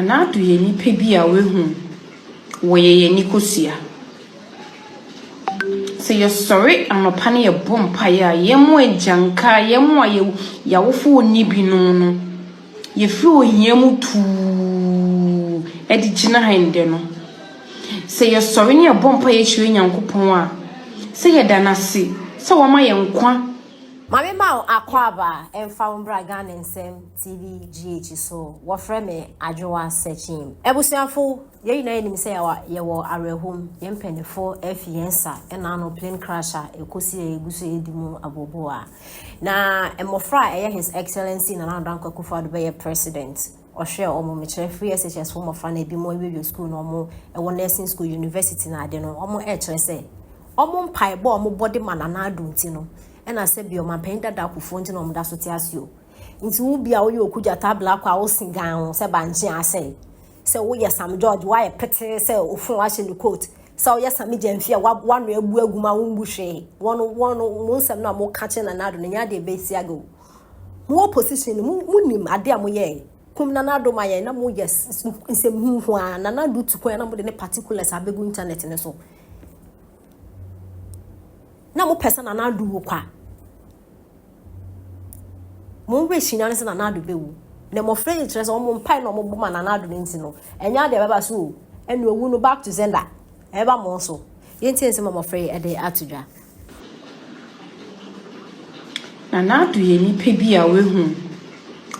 Na Addo ye nipa bi a wehu wo ye nikosia. Se ye sorry anopa ne ye bompa ya ye mo agyanka ye mo aye yawofo oni bi no ye fi ohia mu tu edi gina hande no. Se ye sorry ne ye bompa ye chire nyankopon a se ye danase se wo ma ye nkwa Mami ma akwaba emfa umbra Ghana nsem TV GH so wofre me adwowa searching ebusuafo ye yina enim se ye wo arehom ye mpenefo afiensa na no plane crasher ekosi eguso edimu aboboa na emofra eye his excellency na Nana Akufo-Addo be president ohwe omo mechre free SHS for mofra na bi mo we school no omo ewo nursing school university na ade no omo kire se omo mpai bo omo body man na Addo nti no ena se bi o ma penda da Akufo nti no mda so ti asio nti wo bia wo ye okuja tabla kwa wo singan se banche ase se wo ye Sam George wa ye pete se ofun wa she coat se wo ye Sam Jamfia wa no abu aguma wo mbuhwe wono nsem na mo ka che na Addo nya de be si ago mo opposition mu nim ade a mo ye kum na Addo ma ye na mo ye nsem hu a na Addo tukwan na mo de ne particulars abegu internet ne so na mo person na Addo wo kwa mo we shinyane se na Addo bewu na mo friend interest o mo mpai na mo boma na Addo nti no enya de baba so enu owu no back to sender eba mo so yenti ense mo friend e de atudwa na Addo ye nipa bi a wehu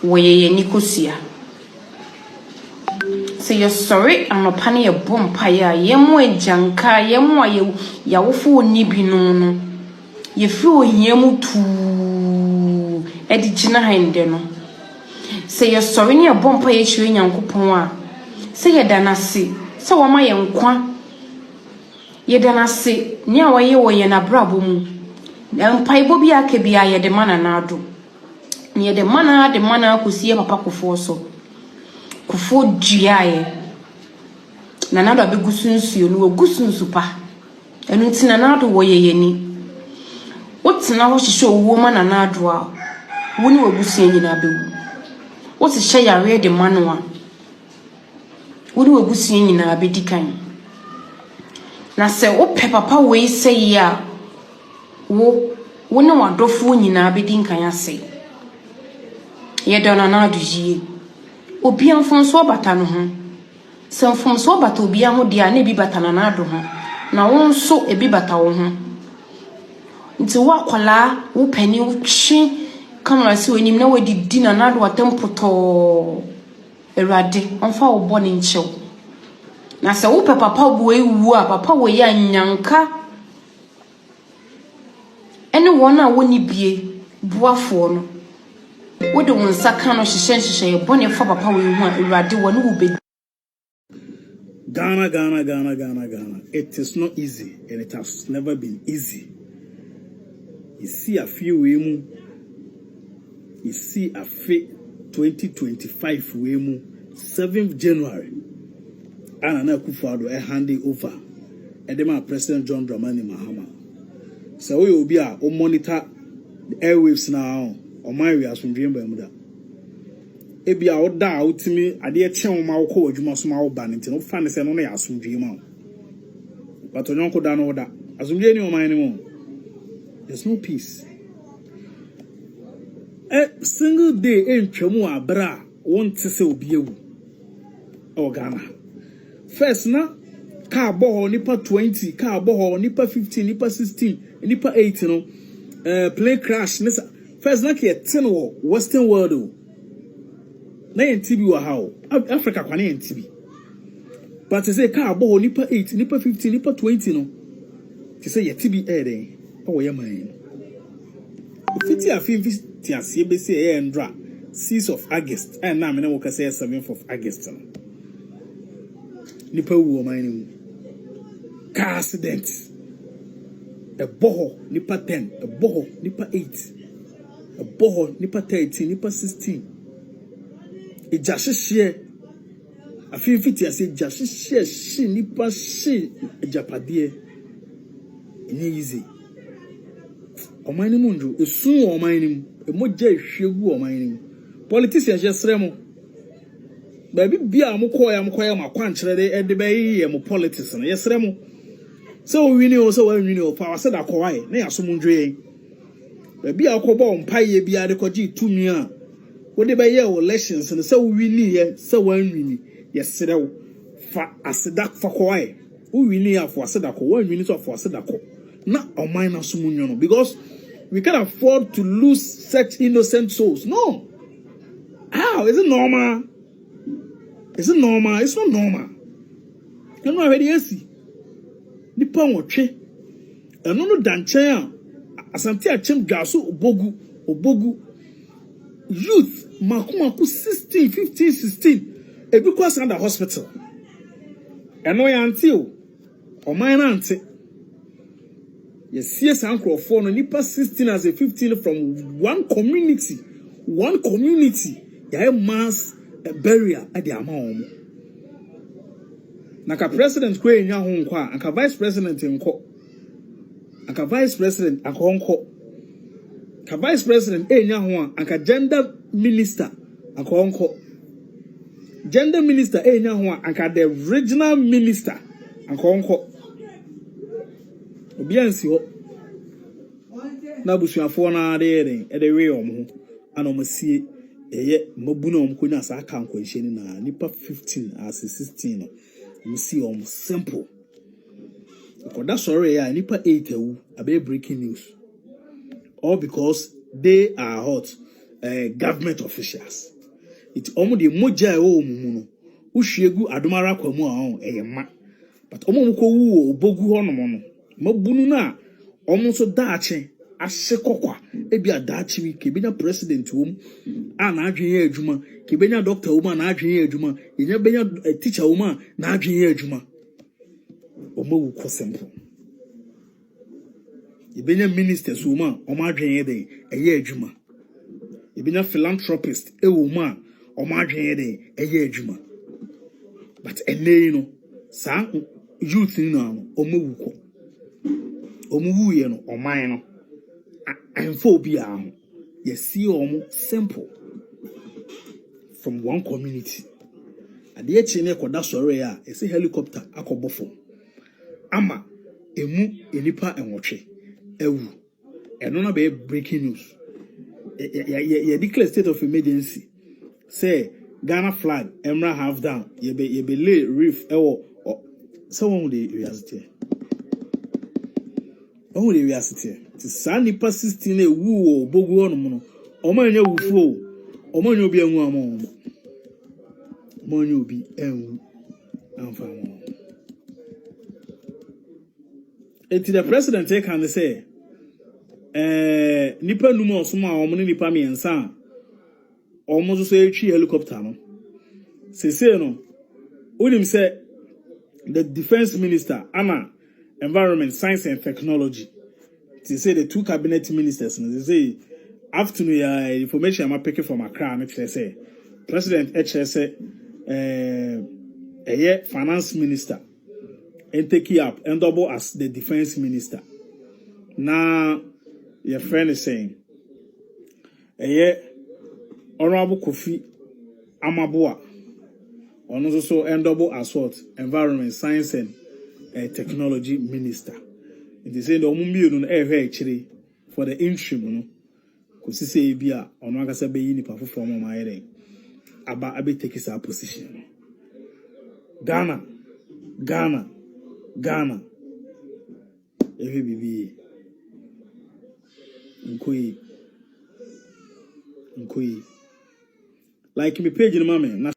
wo ye nikosia. Se ye sorry anopa ne ye bompa ya ye mo agyanka ye mo aye yawofo oni bi no ye fi ohia mu tu edi gina hande no. Se ye sorry ne ye bompa ye chire nyankopon a se ye danase se wo ma ye nkwa ye danase ne a waye wo ye na brabo mu mpaibo bi aka bi a ye de mana na Addo ne ye de mana akosie papa Akufo so Kufo duaye na Addo abegusunsuo no ogusunsu pa enu nti na Addo wo ye yani wotena ho hihye owuo ma na Addo a woni wagusun nyina bewu wote hye yare de mano a woni wagusun nyina abedikan na se ope papa we sei a woni wadofo nyina abedinkan ase ye dona na Addo yie obi amfonso bata no ho se amfonso bata obi aho dia na bi bata na Addo ho na won so ebi bata wo ho nti wa kwala wo pani wo twi kamera si onim na wadi di na Addo atempoto erade onfa wo bone nchew na se wo pe papa bo ewu a papa wo ya nyanka ene wona woni bie buafo no wode won saka no hihye bone fa papa we hu a urade woni wo be Ghana. It is not easy and it has never been easy. You see a few wemu. You see a 2025 wemu 7th January. Nana Akufo-Addo handing over. Edema President John Dramani Mahama. So we will be a monitor the airwaves now. On my way as from dream Bermuda. Ebi a oda utimi ade eche ma wo ko adwuma so ma wo ba nti no fa ne se no na asomdwe ma but onyon ko da no oda asomdwe ni o man ni mo there's no peace single day entwamu abra won te se obi ewu o Ghana first na ka bo nipa 20 ka bo nipa 15 nipa 16 nipa 8 no plane crash first na ke 10 wo western world o na NTB wa how Africa kwa na NTB but say ka bo nipa 8 nipa 15 nipa 20 no ti say YTB den o ye man fiti afin ti asie be say ndra 6th of August and na me na wo ka say 7th of August no nipa wu o man ni car accident a boho nipa 10 a boho nipa 8 a boho nipa 13 nipa 16 ejashishie afifiti ase ejashishie shi nipa shi ejapade enye easy omani mundu esun omani nim emoja ehwegu omani nim politicians yesremo baby bia amkoya makwankyere de be ye mo politics no yesere mo so wini o so wini o fa wase da kwai na yaso mo ndwe baby akobo mpaye bia de koji tumi a wo de be ye elections no so wini ye so wanwini yesere wo fa aseda fa kwai wo wini afo aseda ko wanwini so afo aseda ko na oman na so mo nyono because we can't afford to lose such innocent souls. No. How? Is it normal? Is it normal? It's not normal. I'm not ready to see. The pound watch. And no danchaya. Asante achem gaso obogu. Youth maku 16, 15, 16. Because under hospital. And no until or mine auntie. Yes, yes, Uncle for no nipa 16 as a 15 from one community. Yeah, mass barrier at the amount. Naka president kwe nya ho nkwa, anka vice president nko. Anka vice president akonko. Ka vice president nya ho anka gender minister akonko. Gender minister nya ho anka the regional minister akonko. Obiansi ho na busuafo na de we omo ana omo sie eye mabu na omo konya sa aka nkwanhye ni na nipa 15 as 16 no omo sie omo simple ko da sorry ya nipa 8 awu abe breaking news all because they are hot government officials it omo de moja e o mu no uhwiegu adomara kwamu a eye ma but omo ko wu obogu ho no no mabunu na omo so daache ahye kokwa ebia daache wi kebenya president wom a na adwen adwuma kebenya doctor wom na adwen adwuma enya benya teacher wom na adwen adwuma omo wu ko simple ebenya ministers wom omo adwen de eye adwuma ebenya philanthropist wom omo adwen de eye adwuma but enei no sa youth ni na omo wu ko omuwuye no oman no amphobia ho ye see omo simple from one community ade echi ne koda sore ya ese helicopter akobofo ama emu enipa enwotwe ewu eno na be breaking news ye declare state of emergency say Ghana flag emra half down ye be lay reef ewo someone dey reality. Oh, we are sitting. To Sandy past 16 a woo or bogu on mono. O man, you fool. O man, you'll be a woman. Man, you'll be and found. It's the president take and say, Nipper no more, some more money, nipa me and son. Almost say tree helicopter. No, say no. William said, the defense minister, Anna. Environment, Science and Technology. They say the two cabinet ministers. They say afternoon information I'm picking from Accra. They say President SHS, finance minister, and take it up and double as the defense minister. Now your friend is saying, Honorable Kofi Amabua, on also and double as what Environment, Science and Technology Minister. It is saying the omumbi no actually for the interim no because say bia ono akasa be yi nipa fofo mo maayere aba abe take his position. Ghana ewe bibi nkoi like me page no mame na